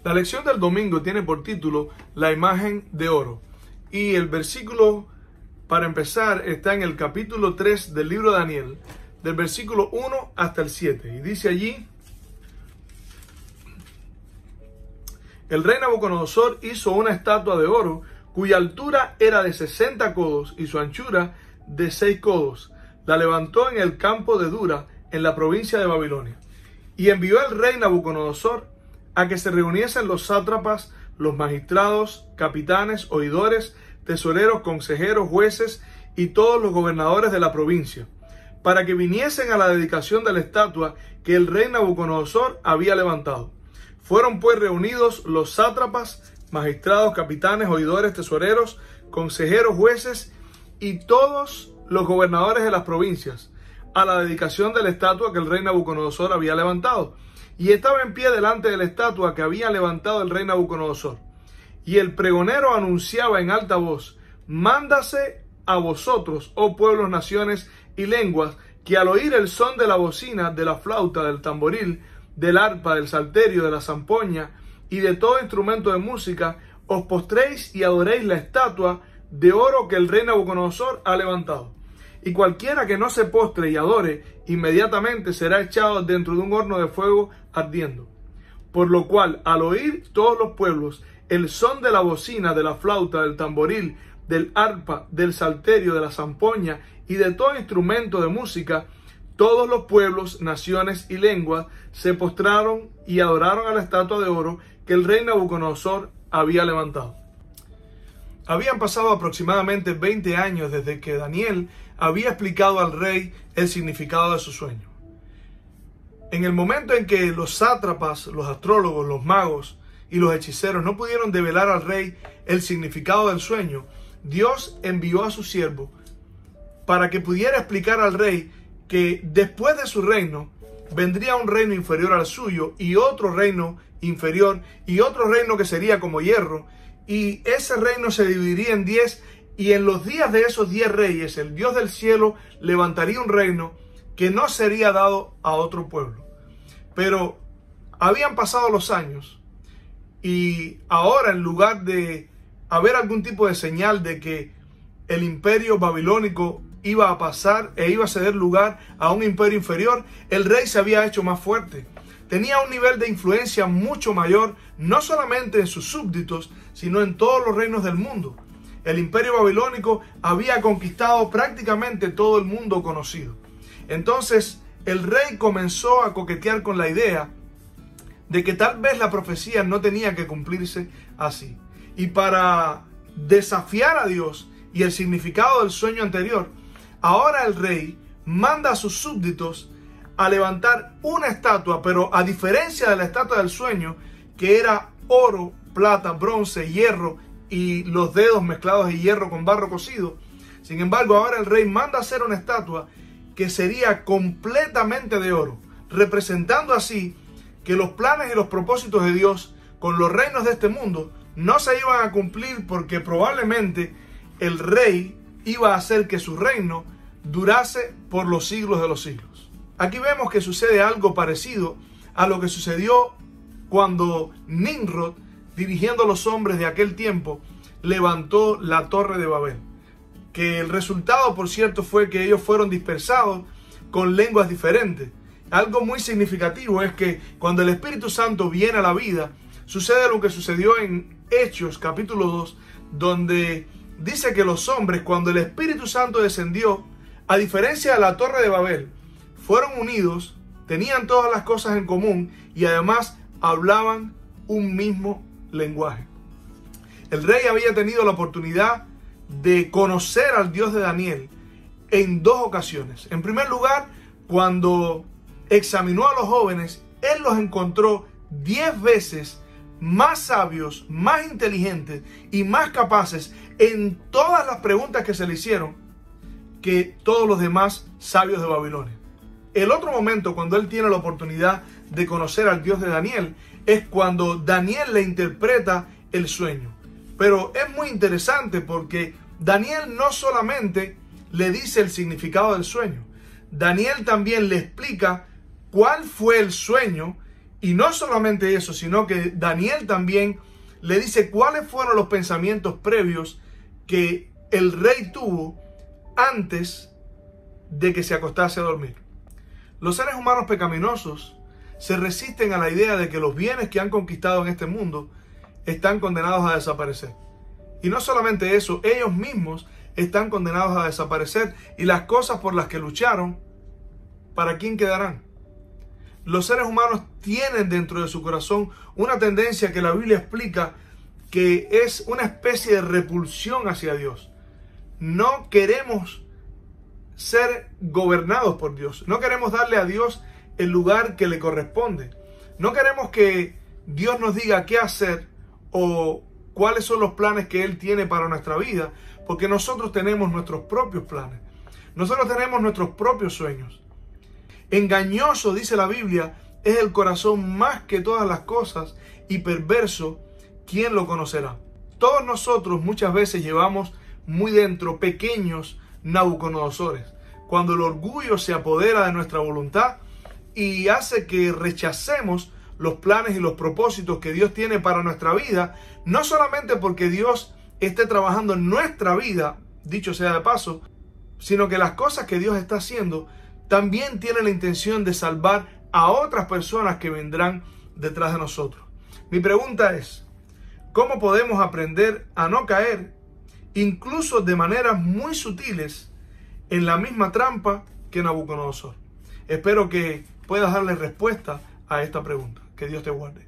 La lección del domingo tiene por título La imagen de oro. Y el versículo para empezar está en el capítulo 3 del libro de Daniel, del versículo 1 hasta el 7. Y dice allí: el rey Nabucodonosor hizo una estatua de oro cuya altura era de 60 codos y su anchura de 6 codos. La levantó en el campo de Dura, en la provincia de Babilonia. Y envió el rey Nabucodonosor a que se reuniesen los sátrapas, los magistrados, capitanes, oidores, tesoreros, consejeros, jueces y todos los gobernadores de la provincia, para que viniesen a la dedicación de la estatua que el rey Nabucodonosor había levantado. Fueron pues reunidos los sátrapas, magistrados, capitanes, oidores, tesoreros, consejeros, jueces y todos los gobernadores de las provincias a la dedicación de la estatua que el rey Nabucodonosor había levantado. Y estaba en pie delante de la estatua que había levantado el rey Nabucodonosor. Y el pregonero anunciaba en alta voz: mándase a vosotros, oh pueblos, naciones y lenguas, que al oír el son de la bocina, de la flauta, del tamboril, del arpa, del salterio, de la zampoña y de todo instrumento de música, os postréis y adoréis la estatua de oro que el rey Nabucodonosor ha levantado. Y cualquiera que no se postre y adore, inmediatamente será echado dentro de un horno de fuego ardiendo. Por lo cual, al oír todos los pueblos el son de la bocina, de la flauta, del tamboril, del arpa, del salterio, de la zampoña y de todo instrumento de música, todos los pueblos, naciones y lenguas se postraron y adoraron a la estatua de oro que el rey Nabucodonosor había levantado. Habían pasado aproximadamente 20 años desde que Daniel había explicado al rey el significado de su sueño. En el momento en que los sátrapas, los astrólogos, los magos y los hechiceros no pudieron develar al rey el significado del sueño, Dios envió a su siervo para que pudiera explicar al rey que después de su reino vendría un reino inferior al suyo y otro reino inferior y otro reino que sería como hierro, y ese reino se dividiría en 10, y en los días de esos 10 reyes el Dios del cielo levantaría un reino que no sería dado a otro pueblo. Pero habían pasado los años y ahora, en lugar de haber algún tipo de señal de que el imperio babilónico iba a pasar e iba a ceder lugar a un imperio inferior, el rey se había hecho más fuerte. Tenía un nivel de influencia mucho mayor, no solamente en sus súbditos, sino en todos los reinos del mundo. El imperio babilónico había conquistado prácticamente todo el mundo conocido. Entonces, el rey comenzó a coquetear con la idea de que tal vez la profecía no tenía que cumplirse así. Y para desafiar a Dios y el significado del sueño anterior, ahora el rey manda a sus súbditos a levantar una estatua, pero a diferencia de la estatua del sueño, que era oro, plata, bronce, hierro y los dedos mezclados de hierro con barro cocido. Sin embargo, ahora el rey manda hacer una estatua que sería completamente de oro, representando así que los planes y los propósitos de Dios con los reinos de este mundo no se iban a cumplir, porque probablemente el rey iba a hacer que su reino durase por los siglos de los siglos. Aquí vemos que sucede algo parecido a lo que sucedió cuando Nimrod, dirigiendo a los hombres de aquel tiempo, levantó la Torre de Babel. Que el resultado, por cierto, fue que ellos fueron dispersados con lenguas diferentes. Algo muy significativo es que cuando el Espíritu Santo viene a la vida, sucede lo que sucedió en Hechos capítulo 2, donde dice que los hombres, cuando el Espíritu Santo descendió, a diferencia de la Torre de Babel, fueron unidos, tenían todas las cosas en común y además hablaban un mismo lenguaje. El rey había tenido la oportunidad de conocer al Dios de Daniel en 2 ocasiones. En primer lugar, cuando examinó a los jóvenes, él los encontró 10 veces más sabios, más inteligentes y más capaces en todas las preguntas que se le hicieron que todos los demás sabios de Babilonia. El otro momento cuando él tiene la oportunidad de conocer al Dios de Daniel es cuando Daniel le interpreta el sueño. Pero es muy interesante porque Daniel no solamente le dice el significado del sueño, Daniel también le explica cuál fue el sueño Y no solamente eso, sino que Daniel también le dice cuáles fueron los pensamientos previos que el rey tuvo antes de que se acostase a dormir. Los seres humanos pecaminosos se resisten a la idea de que los bienes que han conquistado en este mundo están condenados a desaparecer. Y no solamente eso, ellos mismos están condenados a desaparecer, y las cosas por las que lucharon, ¿para quién quedarán? Los seres humanos tienen dentro de su corazón una tendencia que la Biblia explica que es una especie de repulsión hacia Dios. No queremos ser gobernados por Dios. No queremos darle a Dios el lugar que le corresponde. No queremos que Dios nos diga qué hacer o cuáles son los planes que Él tiene para nuestra vida, porque nosotros tenemos nuestros propios planes. Nosotros tenemos nuestros propios sueños. Engañoso, dice la Biblia, es el corazón más que todas las cosas, y perverso, ¿quién lo conocerá? Todos nosotros muchas veces llevamos muy dentro pequeños Nabucodonosores, cuando el orgullo se apodera de nuestra voluntad y hace que rechacemos los planes y los propósitos que Dios tiene para nuestra vida, no solamente porque Dios esté trabajando en nuestra vida, dicho sea de paso, sino que las cosas que Dios está haciendo también tienen la intención de salvar a otras personas que vendrán detrás de nosotros. Mi pregunta es, ¿cómo podemos aprender a no caer, incluso de maneras muy sutiles, en la misma trampa que Nabucodonosor? Espero que puedas darle respuesta a esta pregunta. Que Dios te guarde.